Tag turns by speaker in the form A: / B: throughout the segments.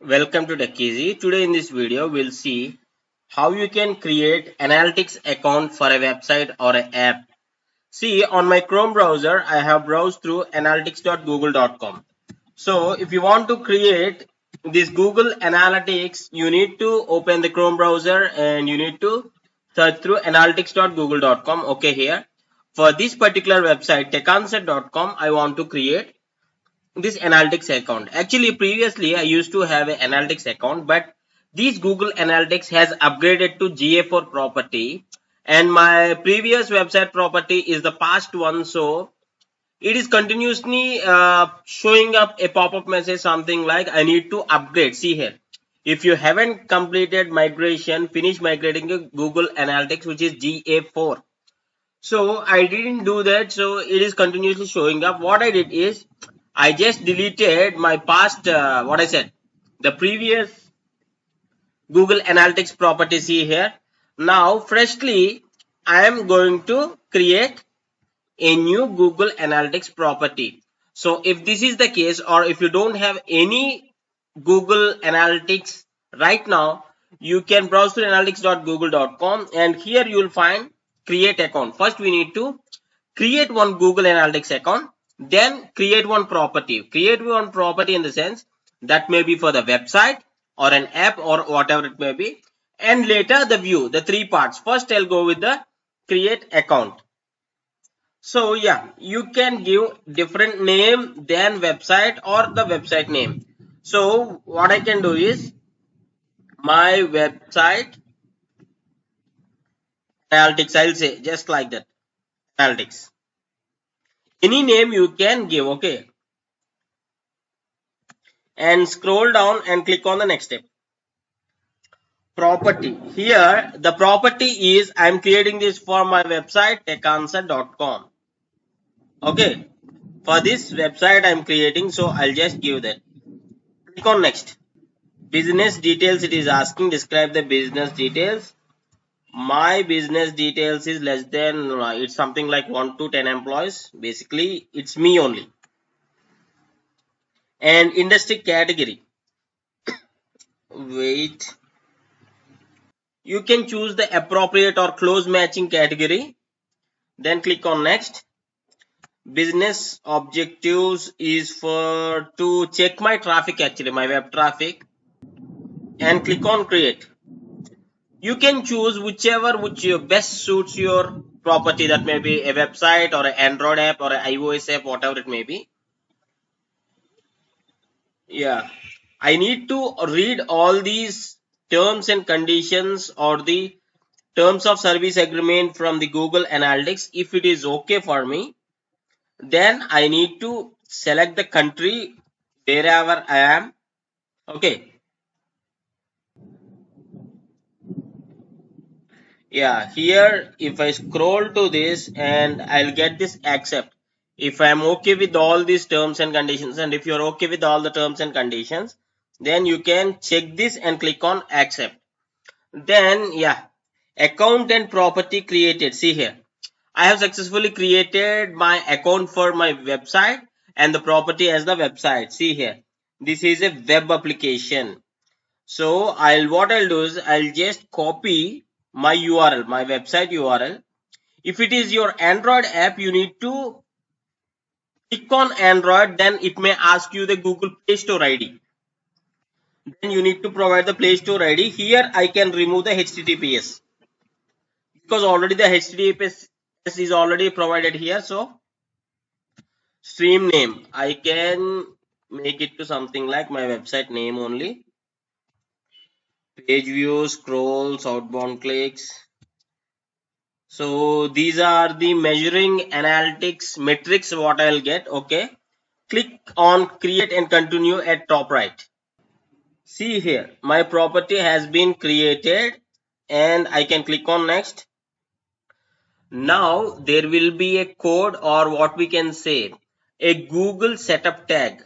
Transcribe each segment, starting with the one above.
A: Welcome to TechEasy. Today in this video, we'll see how you can create analytics account for a website or an app. See, on my Chrome browser, I have browsed through analytics.google.com. So, if you want to create this Google Analytics, you need to open the Chrome browser and you need to search through analytics.google.com. Okay, here. For this particular website, techanswer.com, I want to create this analytics account. Actually, previously I used to have an analytics account, but this Google Analytics has upgraded to GA4 property, and my previous website property is the past one. So it is continuously showing up a pop-up message, something like I need to upgrade. See here, if you haven't completed migration, finish migrating to Google Analytics, which is GA4. So I didn't do that, so it is continuously showing up. What I did is I just deleted my past, what I said, the previous Google Analytics property. See here. Now freshly I am going to create a new Google Analytics property. So if this is the case, or if you don't have any Google Analytics right now, you can browse to analytics.google.com, and here you will find create account. First we need to create one Google Analytics account, then create one property. Create one property in the sense that may be for the website or an app or whatever it may be, and later the view, the three parts. First I'll go with the create account. So yeah, you can give different name than website or the website name. So what I can do is my website analytics, I'll say just like that, analytics. Any name you can give, okay. And scroll down and click on the next step. Property. Here the property is I'm creating this for my website techanswer.com. Okay. For this website I'm creating, so I'll just give that. Click on next. Business details, it is asking describe the business details. My business details is less than, it's something like 1 to 10 employees. Basically it's me only. And industry category, wait, you can choose the appropriate or close matching category, then click on next. Business objectives is for to check my traffic, actually my web traffic, and click on create. You can choose whichever which best suits your property. That may be a website or an Android app or an iOS app, whatever it may be. Yeah, I need to read all these terms and conditions or the terms of service agreement from the Google Analytics. If it is okay for me, then I need to select the country wherever I am. Okay. Yeah, here if I scroll to this and I'll get this accept. If I'm okay with all these terms and conditions, and if you're okay with all the terms and conditions, then you can check this and click on accept. Then yeah, account and property created. See here, I have successfully created my account for my website and the property as the website. See here, this is a web application. So what I'll do is I'll just copy my URL, my website URL. If it is your Android app, you need to click on Android, then it may ask you the Google Play Store ID. Then you need to provide the Play Store ID. Here I can remove the HTTPS because already the HTTPS is already provided here. So stream name, I can make it to something like my website name only. Page views, scrolls, outbound clicks. So these are the measuring analytics metrics what I'll get. Okay. Click on create and continue at top right. See here, my property has been created and I can click on next. Now there will be a code, or what we can say, a Google setup tag.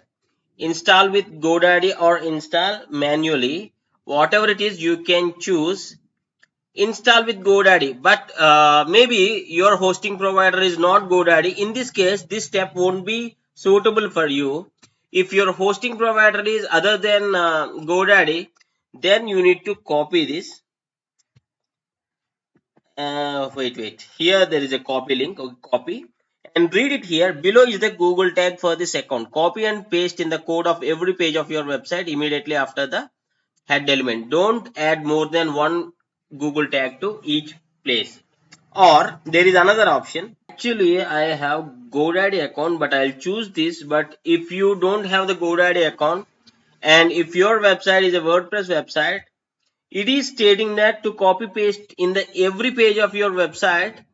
A: Install with GoDaddy or install manually. Whatever it is, you can choose install with GoDaddy, but maybe your hosting provider is not GoDaddy. In this case, this step won't be suitable for you. If your hosting provider is other than GoDaddy, then you need to copy this. Wait. Here there is a copy link. Okay, copy and read it here. Below is the Google tag for this account. Copy and paste in the code of every page of your website immediately after the head element. Don't add more than one Google tag to each place. Or there is another option. Actually, I have GoDaddy account, but I'll choose this. But if you don't have the GoDaddy account, and if your website is a WordPress website, it is stating that to copy paste in the every page of your website.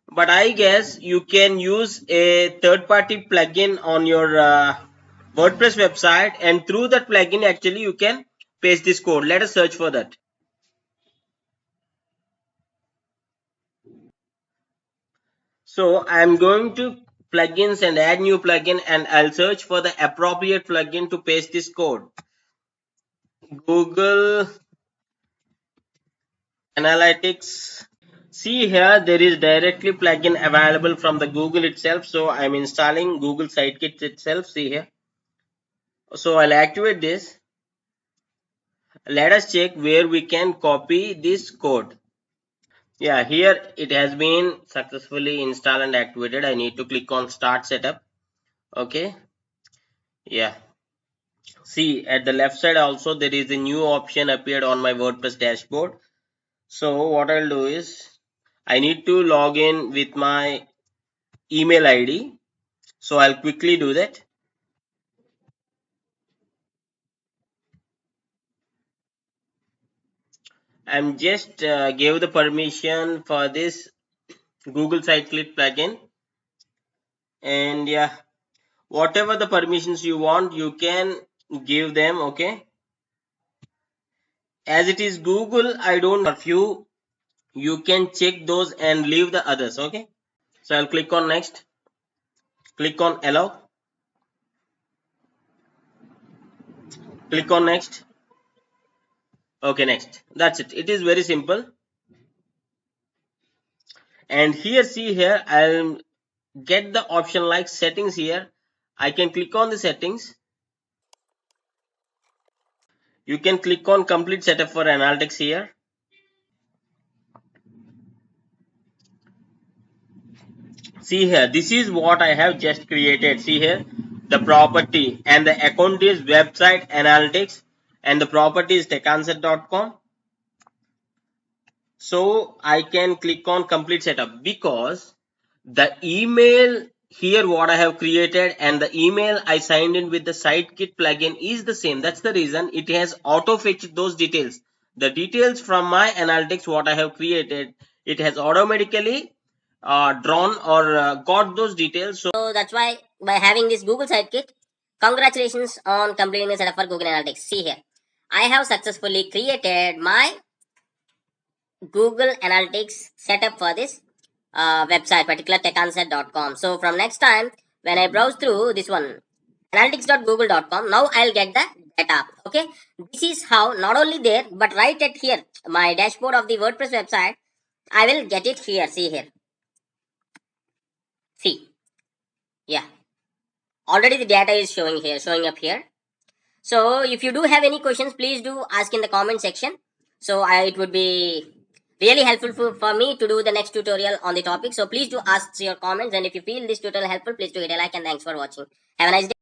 A: But I guess you can use a third-party plugin on your WordPress website, and through that plugin, actually, you can paste this code. Let us search for that. So I'm going to plugins and add new plugin, and I'll search for the appropriate plugin to paste this code. Google Analytics. See here, there is directly plugin available from the Google itself. So I'm installing Google Sitekit itself. See here. So I'll activate this. Let us check where we can copy this code. Yeah, here it has been successfully installed and activated. I need to click on Start Setup. Okay. Yeah. See, at the left side also there is a new option appeared on my WordPress dashboard. So what I'll do is I need to log in with my email ID. So I'll quickly do that. I'm just gave the permission for this Google Sitekit plugin, and yeah, whatever the permissions you want, you can give them. Okay, as it is Google, I don't have few. You can check those and leave the others. Okay, so I'll click on next. Click on allow. Click on next. Okay, next. That's it. It is very simple. And here, see here, I'll get the option like settings here. I can click on the settings. You can click on complete setup for analytics here. See here, this is what I have just created. See here, the property and the account is website analytics and the property is techanswer.com. So I can click on complete setup because the email here what I have created and the email I signed in with the Sitekit plugin is the same. That's the reason it has auto fetched those details. The details from my analytics what I have created, it has automatically drawn or got those details. So that's why by having this Google Sitekit, congratulations on completing the setup for Google Analytics. See here, I have successfully created my Google Analytics setup for this website, particular techanswer.com. So from next time, when I browse through this one, analytics.google.com, now I'll get the data. Okay, this is how not only there, but right at here, my dashboard of the WordPress website, I will get it here. See here. See, yeah, already the data is showing here, showing up here. So if you do have any questions, please do ask in the comment section. So it would be really helpful for me to do the next tutorial on the topic. So please do ask your comments, and if you feel this tutorial helpful, please do hit a like, and thanks for watching. Have a nice day.